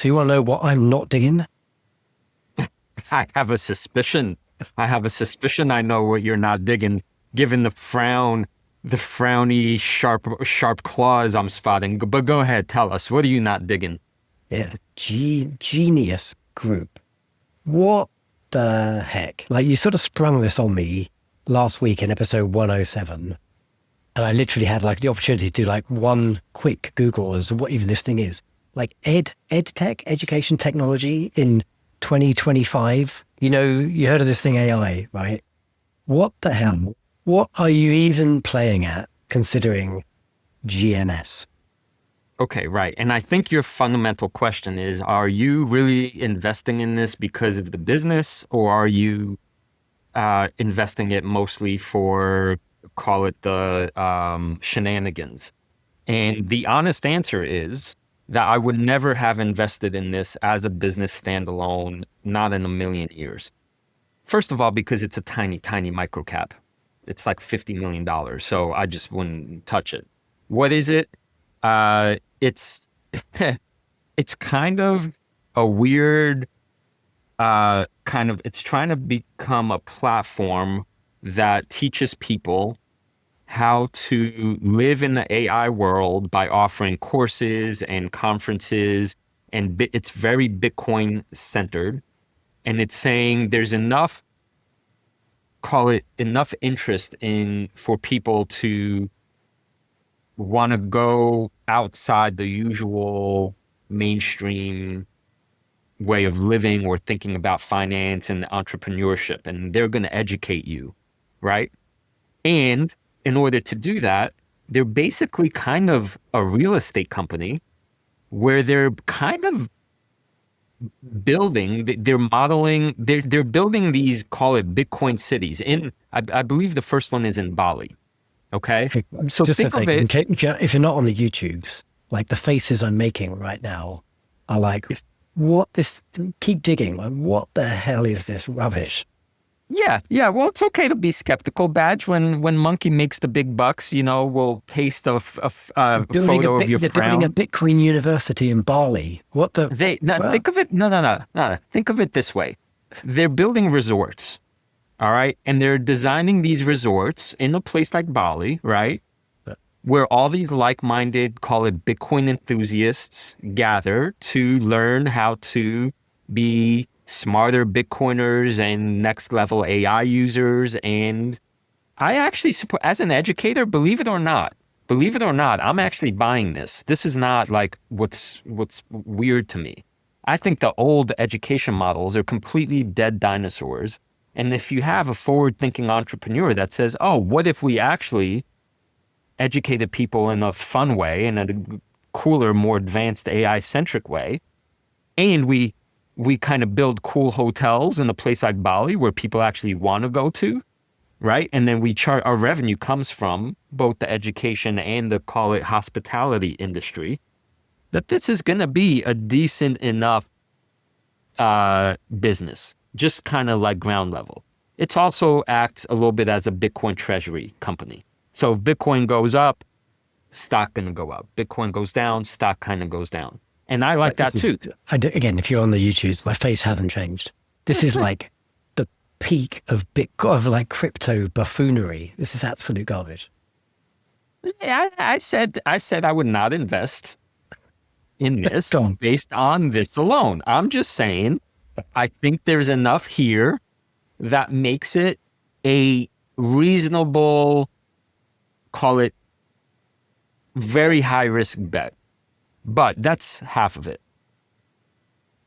So you want to know what I'm not digging? I have a suspicion. I know what you're not digging, given the frowny, sharp claws I'm spotting. But go ahead, tell us. What are you not digging? Yeah, Genius Group. What the heck? Like, you sort of sprung this on me last week in episode 107. And I literally had like the opportunity to do like one quick Google as to what even this thing is. Like ed tech, education technology in 2025. You know, you heard of this thing AI, right? What the hell? What are you even playing at considering GNS? Okay, right. And I think your fundamental question is, are you really investing in this because of the business, or are you investing it mostly for, call it the shenanigans? And the honest answer is that I would never have invested in this as a business standalone, not in a million years. First of all, because it's a tiny, tiny micro cap. It's like $50 million. So I just wouldn't touch it. What is it? It's it's kind of a weird it's trying to become a platform that teaches people how to live in the AI world by offering courses and conferences, and it's very Bitcoin centered. And it's saying there's enough, call it enough interest in for people to want to go outside the usual mainstream way of living or thinking about finance and entrepreneurship, and they're going to educate you, right? And in order to do that, they're basically kind of a real estate company where they're kind of they're modeling, they're building these, call it Bitcoin cities. I believe the first one is in Bali. Okay. Hey, So just a think of second, it. if you're not on the YouTubes, like the faces I'm making right now are like, what this, keep digging. Like, what the hell is this rubbish? Yeah, yeah. Well, it's okay to be skeptical. Badge, when Monkey makes the big bucks, we'll paste a photo of your They're building a frown. Bitcoin university in Bali. What the, well, Think of it. No. Think of it this way: they're building resorts, all right, and they're designing these resorts in a place like Bali, right, where all these like-minded, call it Bitcoin enthusiasts, gather to learn how to be smarter Bitcoiners and next level AI users. And I actually support, as an educator, believe it or not, I'm actually buying this. This is not like what's weird to me. I think the old education models are completely dead dinosaurs. And if you have a forward-thinking entrepreneur that says, "Oh, what if we actually educated people in a fun way, in a cooler, more advanced AI-centric way, and we kind of build cool hotels in a place like Bali where people actually want to go to, right? And then we chart our revenue comes from both the education and the, call it, hospitality industry, that this is going to be a decent enough business, just kind of like ground level. It's also acts a little bit as a Bitcoin treasury company. So if Bitcoin goes up, stock going to go up. Bitcoin goes down, stock kind of goes down. And I like that too. Again, if you're on the YouTubes, my face hasn't changed. This is like the peak of Bitcoin, of like crypto buffoonery. This is absolute garbage. I said I would not invest in this Go on. based on this alone. I'm just saying, I think there's enough here that makes it a reasonable, call it, very high risk bet. But that's half of it.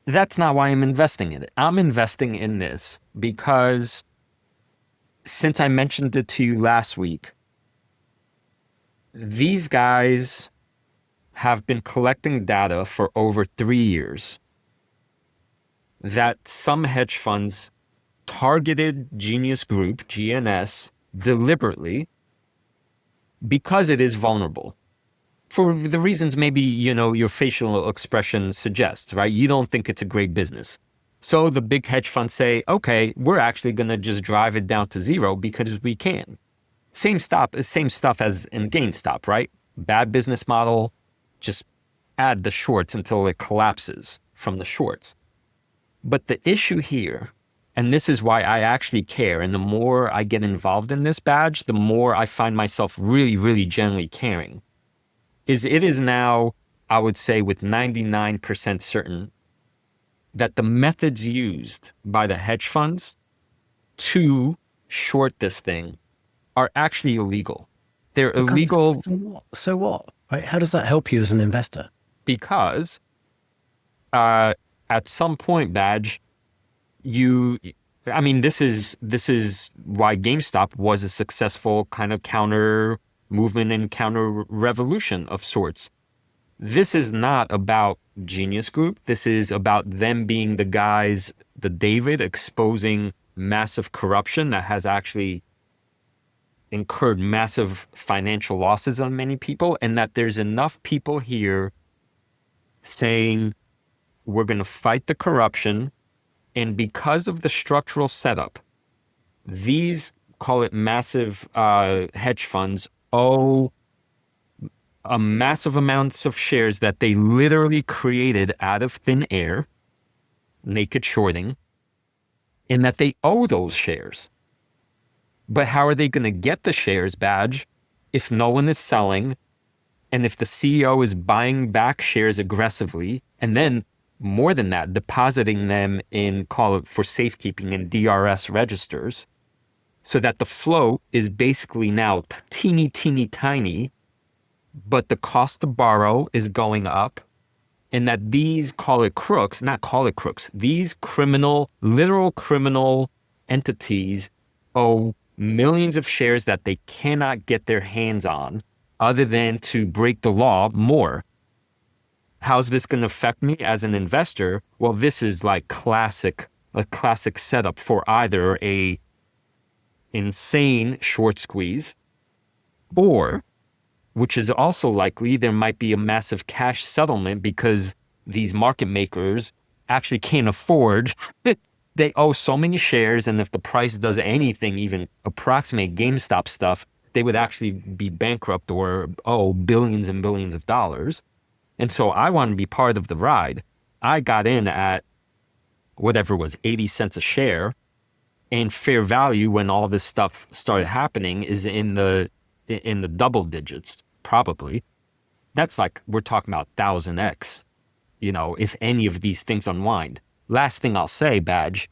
That's not why I'm investing in it. I'm investing in this because since I mentioned it to you last week, these guys have been collecting data for over 3 years that some hedge funds targeted Genius Group, GNS, deliberately because it is vulnerable. For the reasons maybe, your facial expression suggests, right? You don't think it's a great business. So the big hedge funds say, okay, we're actually going to just drive it down to zero because we can. Same stuff as in GameStop, right? Bad business model, just add the shorts until it collapses. from the shorts. But the issue here, and this is why I actually care, and the more I get involved in this badge, the more I find myself really, really generally caring, is it is now, I would say with 99% certain, that the methods used by the hedge funds to short this thing are actually illegal. They're illegal. So what? Right? How does that help you as an investor? Because at some point, Badge, this is why GameStop was a successful kind of counter movement and counter revolution of sorts. This is not about Genius Group. This is about them being the guys, the David, exposing massive corruption that has actually incurred massive financial losses on many people, and that there's enough people here saying we're going to fight the corruption. And because of the structural setup, these, call it massive hedge funds, owe a massive amounts of shares that they literally created out of thin air, naked shorting, and that they owe those shares. But how are they going to get the shares, Badge, if no one is selling, and if the CEO is buying back shares aggressively, and then more than that, depositing them in, call it for safekeeping, in DRS registers, so that the float is basically now teeny, teeny, tiny, but the cost to borrow is going up, and that these, these literal criminal entities owe millions of shares that they cannot get their hands on other than to break the law more. How's this going to affect me as an investor? Well, this is like a classic setup for either a insane short squeeze, or, which is also likely, there might be a massive cash settlement because these market makers actually can't afford they owe so many shares, and if the price does anything, even approximate GameStop stuff, they would actually be bankrupt or owe billions and billions of dollars. And so I want to be part of the ride. I got in at whatever was 80 cents a share, and fair value when all this stuff started happening is in the double digits, probably. That's like, we're talking about 1000x, if any of these things unwind. Last thing I'll say, Badge,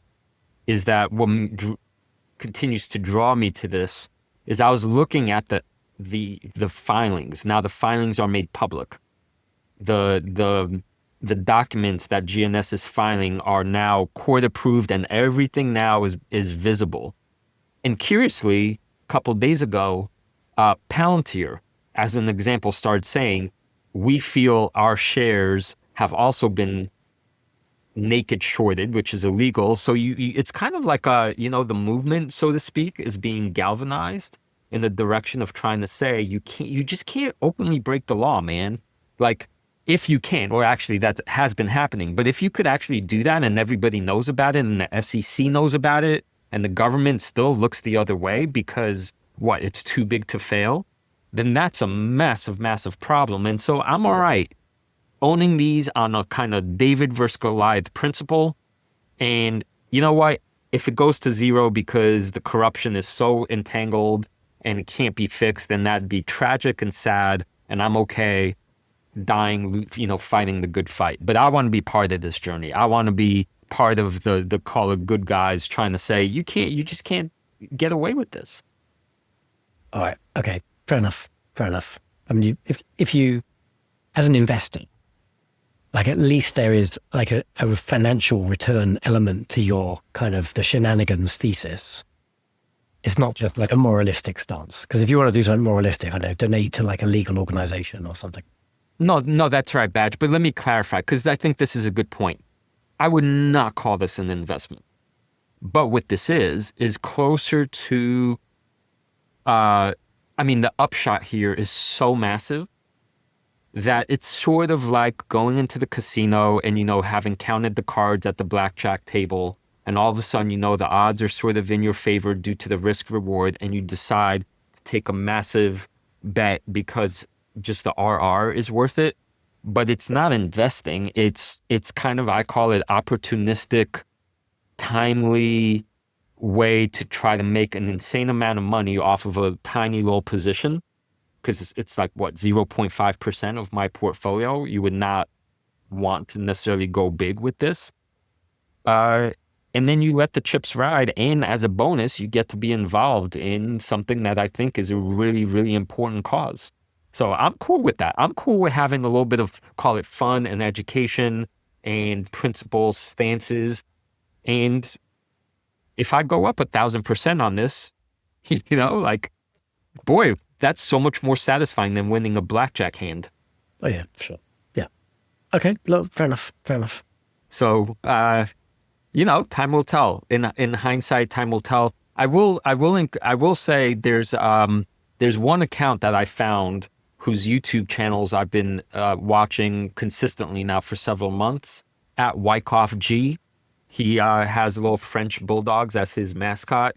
is that what continues to draw me to this is I was looking at the filings. Now the filings are made public. The documents that GNS is filing are now court approved, and everything now is visible. And curiously, a couple of days ago, Palantir, as an example, started saying, we feel our shares have also been naked shorted, which is illegal. So it's kind of like the movement, so to speak, is being galvanized in the direction of trying to say you just can't openly break the law, man. Like, if you can, or actually that has been happening, but if you could actually do that and everybody knows about it and the SEC knows about it and the government still looks the other way because it's too big to fail, then that's a massive, massive problem. And so I'm all right owning these on a kind of David versus Goliath principle. And you know what? If it goes to zero because the corruption is so entangled and it can't be fixed, then that'd be tragic and sad. And I'm okay dying, fighting the good fight. But I want to be part of this journey. I want to be part of the call of good guys trying to say, you just can't get away with this. All right. Okay. Fair enough. I mean, if you, as an investor, like at least there is like a financial return element to your kind of the shenanigans thesis. It's not just like a moralistic stance. Because if you want to do something moralistic, I don't know, donate to like a legal organization or something. No, that's right, Badge. But let me clarify, because I think this is a good point. I would not call this an investment. But what this is closer to, the upshot here is so massive that it's sort of like going into the casino and, having counted the cards at the blackjack table, and all of a sudden, the odds are sort of in your favor due to the risk reward, and you decide to take a massive bet because just the RR is worth it. but it's not investing. It's kind of, I call it opportunistic, timely way to try to make an insane amount of money off of a tiny little position. Because it's like what, 0.5% of my portfolio. You would not want to necessarily go big with this. And then you let the chips ride. And as a bonus, you get to be involved in something that I think is a really, really important cause. So I'm cool with that. I'm cool with having a little bit of, call it fun and education and principles, stances. And if I go up 1,000% on this, you know, like, boy, that's so much more satisfying than winning a blackjack hand. Oh yeah, sure. Yeah. Okay. Look, fair enough. Fair enough. So, you know, time will tell. In hindsight, time will tell. I will say there's one account that I found whose YouTube channels I've been watching consistently now for several months, at Wyckoff G. He has little French bulldogs as his mascot.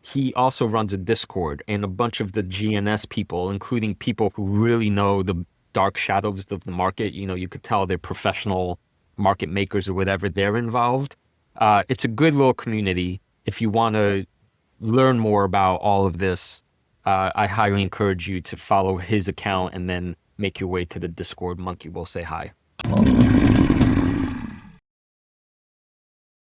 He also runs a Discord, and a bunch of the GNS people, including people who really know the dark shadows of the market. You know, you could tell they're professional market makers or whatever, they're involved. It's a good little community. If you want to learn more about all of this, I highly encourage you to follow his account and then make your way to the Discord. Monkey will say hi.